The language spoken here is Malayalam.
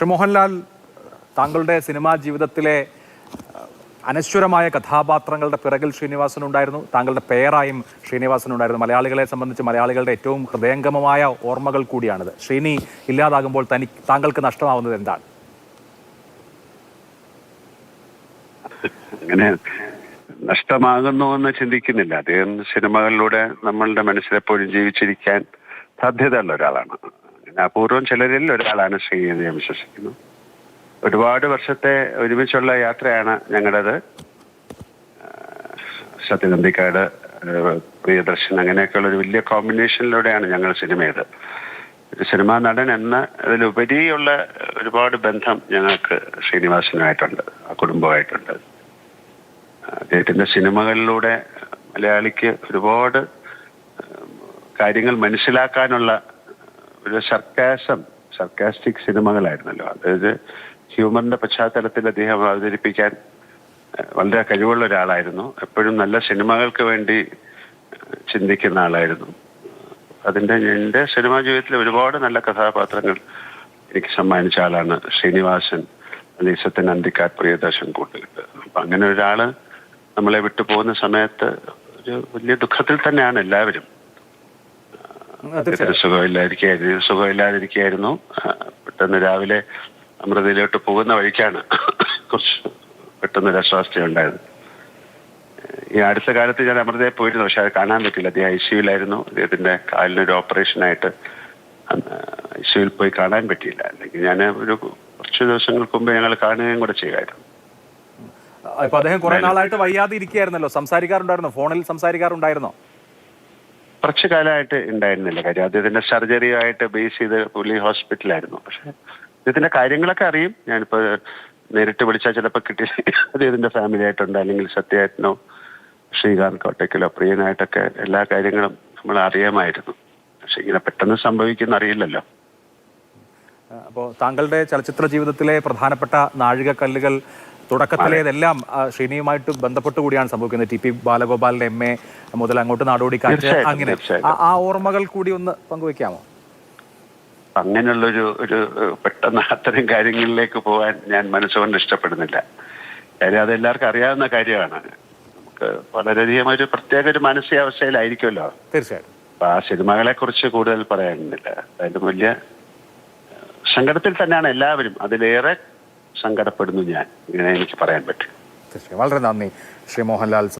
ശ്രീ മോഹൻലാൽ, താങ്കളുടെ സിനിമാ ജീവിതത്തിലെ അനശ്വരമായ കഥാപാത്രങ്ങളുടെ പിറകിൽ ശ്രീനിവാസനുണ്ടായിരുന്നു. താങ്കളുടെ പേരായും ശ്രീനിവാസനുണ്ടായിരുന്നു. മലയാളികളെ സംബന്ധിച്ച് മലയാളികളുടെ ഏറ്റവും ഹൃദയംഗമമായ ഓർമ്മകൾ കൂടിയാണിത്. ശ്രീനി ഇല്ലാതാകുമ്പോൾ താങ്കൾക്ക് നഷ്ടമാവുന്നത് എന്താണ്? അങ്ങനെ നഷ്ടമാകുന്നു എന്ന് ചിന്തിക്കുന്നില്ല. അദ്ദേഹം സിനിമകളിലൂടെ നമ്മളുടെ മനസ്സിലെപ്പോഴും ജീവിച്ചിരിക്കാൻ സാധ്യതയുള്ള ഒരാളാണ്. അങ്ങനെ അപൂർവം ചിലരിൽ ഒരാളാണ് ശ്രീ എന്ന് ഞാൻ വിശ്വസിക്കുന്നു. ഒരുപാട് വർഷത്തെ ഒരുമിച്ചുള്ള യാത്രയാണ് ഞങ്ങളുടേത്. സത്യനന്ദിക്കാട്, പ്രിയദർശൻ, അങ്ങനെയൊക്കെയുള്ള ഒരു വലിയ കോമ്പിനേഷനിലൂടെയാണ് ഞങ്ങൾ സിനിമ ചെയ്തത്. ഒരു സിനിമാ നടൻ എന്ന അതിലുപരിയുള്ള ഒരുപാട് ബന്ധം ഞങ്ങൾക്ക് ശ്രീനിവാസനുമായിട്ടുണ്ട്, ആ കുടുംബമായിട്ടുണ്ട്. അദ്ദേഹത്തിന്റെ സിനിമകളിലൂടെ മലയാളിക്ക് ഒരുപാട് കാര്യങ്ങൾ മനസ്സിലാക്കാനുള്ള ഒരു സർക്കാസ്റ്റിക് സിനിമകളായിരുന്നല്ലോ. അതായത് ഹ്യൂമറിന്റെ പശ്ചാത്തലത്തിൽ അദ്ദേഹം അവതരിപ്പിക്കാൻ വളരെ കഴിവുള്ള ഒരാളായിരുന്നു. എപ്പോഴും നല്ല സിനിമകൾക്ക് വേണ്ടി ചിന്തിക്കുന്ന ആളായിരുന്നു. എൻ്റെ സിനിമാ ജീവിതത്തിൽ ഒരുപാട് നല്ല കഥാപാത്രങ്ങൾ എനിക്ക് സമ്മാനിച്ച ആളാണ് ശ്രീനിവാസൻ, സത്യനന്ദിക്കാട്, പ്രിയദർശൻ കൂട്ടുകെട്ട്. അപ്പൊ അങ്ങനെ ഒരാള് നമ്മളെ വിട്ടു പോകുന്ന സമയത്ത് ഒരു വലിയ ദുഃഖത്തിൽ തന്നെയാണ് എല്ലാവരും. സുഖമില്ലാതിരിക്കുകയായിരുന്നു. പെട്ടെന്ന് രാവിലെ അമൃതയിലോട്ട് പോകുന്ന വഴിക്കാണ് കുറച്ച് പെട്ടെന്നൊരു അസ്വാസ്ഥ്യം ഉണ്ടായത്. ഈ അടുത്ത കാലത്ത് ഞാൻ അമൃതയിൽ പോയിരുന്നു, പക്ഷെ അത് കാണാൻ പറ്റില്ല. അദ്ദേഹം ICUലായിരുന്നു. അദ്ദേഹത്തിന്റെ കാലിനൊരു ഓപ്പറേഷനായിട്ട് ICUവിൽ പോയി കാണാൻ പറ്റിയില്ല. അല്ലെങ്കിൽ ഞാൻ ഒരു കുറച്ച് ദിവസങ്ങൾക്ക് മുമ്പ് ഞങ്ങൾ കാണുകയും കൂടെ ചെയ്യുമായിരുന്നു. ഇപ്പൊ അദ്ദേഹം കുറെ നാളായിട്ട് വയ്യാതെ ഇരിക്കുകയായിരുന്നല്ലോ. സംസാരിക്കാറുണ്ടായിരുന്നോ? ഫോണിൽ സംസാരിക്കാറുണ്ടായിരുന്നോ? കുറച്ചു കാലമായിട്ട് ഉണ്ടായിരുന്നില്ല. കാര്യം അദ്ദേഹത്തിന്റെ സർജറിയായിട്ട് ബേസ് ചെയ്ത് പുള്ളി ഹോസ്പിറ്റലായിരുന്നു. പക്ഷെ അദ്ദേഹത്തിന്റെ കാര്യങ്ങളൊക്കെ അറിയും. ഞാനിപ്പോ നേരിട്ട് വിളിച്ചാൽ ചിലപ്പോൾ കിട്ടി അദ്ദേഹത്തിന്റെ ഫാമിലി ആയിട്ടുണ്ട്, അല്ലെങ്കിൽ സത്യേട്ടനോ ശ്രീകാന്ത് കോട്ടയ്ക്കലോ പ്രിയനായിട്ടൊക്കെ എല്ലാ കാര്യങ്ങളും നമ്മൾ അറിയാമായിരുന്നു. പക്ഷെ ഇങ്ങനെ പെട്ടെന്ന് സംഭവിക്കുന്ന അറിയില്ലല്ലോ. അപ്പോൾ താങ്കളുടെ ചലച്ചിത്ര ജീവിതത്തിലെ പ്രധാനപ്പെട്ട നാഴികക്കല്ലുകൾ തുടക്കത്തിലേതെല്ലാം ശ്രീനിയുമായിട്ട് ബന്ധപ്പെട്ട് കൂടിയാണ് സംഭവിക്കുന്നത്. TP ബാലഗോപാലിന്റെ MA മുതൽ അങ്ങോട്ട് നാടോടിക്കാറ്റ്, അങ്ങനെ ആ ഓർമ്മകൾ കൂടി ഒന്ന് പങ്കുവെക്കാമോ? അങ്ങനെയുള്ളൊരു പെട്ടെന്ന് അത്തരം കാര്യങ്ങളിലേക്ക് പോകാൻ ഞാൻ മനസ്സുകൊണ്ട് ഇഷ്ടപ്പെടുന്നില്ല. കാര്യം അതെല്ലാവർക്കും അറിയാവുന്ന കാര്യമാണ്. നമുക്ക് വളരെയധികം ഒരു പ്രത്യേക ഒരു മാനസികാവസ്ഥയിലായിരിക്കുമല്ലോ. തീർച്ചയായും. അപ്പൊ ആ സിനിമകളെ കുറിച്ച് കൂടുതൽ പറയാനില്ല. അതിന്റെ വലിയ സങ്കടത്തിൽ തന്നെയാണ് എല്ലാവരും. അതിലേറെ സങ്കടപ്പെടുന്നു ഞാൻ. ഇങ്ങനെ എനിക്ക് പറയാൻ പറ്റും. തീർച്ചയായും. വളരെ നന്ദി ശ്രീ മോഹൻലാൽ.